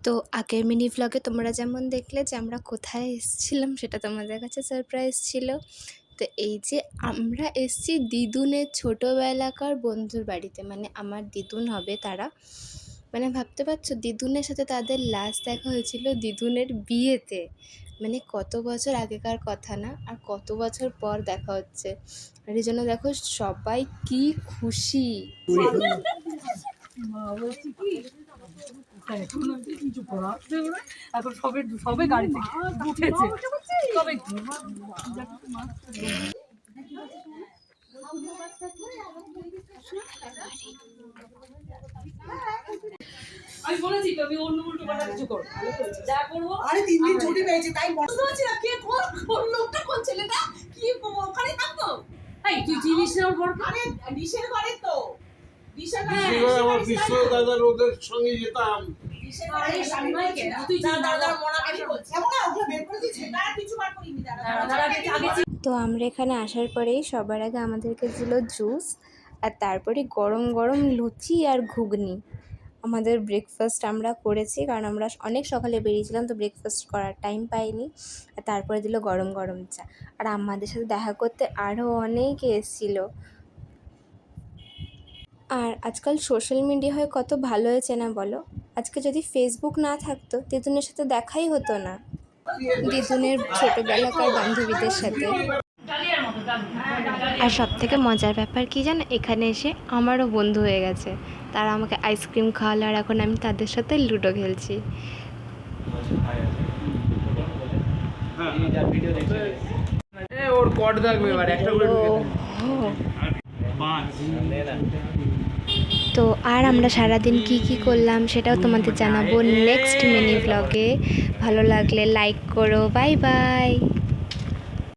তো আগের মিনি ভ্লগে তোমরা যেমন দেখলে যে আমরা কোথায় এসেছিলাম, সেটা তোমাদের কাছে সারপ্রাইজ ছিল। তো এই যে আমরা এসেছি দিদুনের ছোটোবেলাকার বন্ধুর বাড়িতে, মানে আমার দিদুন হবে তারা। মানে ভাবতে পারছো, দিদুনের সাথে তাদের লাস্ট দেখা হয়েছিল দিদুনের বিয়েতে। মানে কত বছর আগেকার কথা না, আর কত বছর পর দেখা হচ্ছে। আর এই জন্য দেখো সবাই কি খুশি। এখন সবে গাড়িতে উঠেছে, তবে আমি বলেছি তো আমি অন্য উল্টো পাল্টা কিছু করব, যা করবো। আরে 3 দিন ছুটি পেয়েছি তাই বুঝতে পারছি না কে কোন লোকটা কোন ছেলেটা কি ওখানে থাকতো। এই তুই চিনিস না ওর ঘর? আরে ডিশের ঘরে তো ডিশের ঘরে আমার বিশ্ব দাদার ওদের সঙ্গে যেতাম। ডিশের ঘরে শালিমাইকে তুই দাদা মোনাকে বলছিস এখন না ওগুলো বের করে দিয়েছে না, কিছু বার করিনি দাদা আগে তো আমরা এখানে আসার পরেই সবার আগে আমাদেরকে দিল জুস, আর তারপরে গরম গরম লুচি আর ঘুগনি। আমাদের ব্রেকফাস্ট আমরা করেছি, কারণ আমরা অনেক সকালে বেরিয়েছিলাম, তো ব্রেকফাস্ট করার টাইম পাইনি। আর তারপরে দিল গরম গরম চা। আর আমাদের সাথে দেখা করতে আরও অনেকে এসেছিলো। আর আজকাল সোশ্যাল মিডিয়ায় কত ভালো হয়েছে না বলো। আজকে যদি ফেসবুক না থাকতো, দিদুনের সাথে দেখাই হতো না, দিদুনের ছোটোবেলাকার বান্ধবীদের সাথে। আর সবথেকে মজার ব্যাপার কি জানো, এখানে এসে আমারও বন্ধু হয়ে গেছে। তারা আমাকে আইসক্রিম খাওয়ালো, আর এখন আমি তাদের সাথে লুডো খেলছি। ওর কট থাকবে এবার একটা করে তো আর আমরা সারাদিন কি করলাম সেটাও তোমাদের জানাবো নেক্সট মিনি ব্লগে। ভালো লাগলে লাইক করো। Bye bye.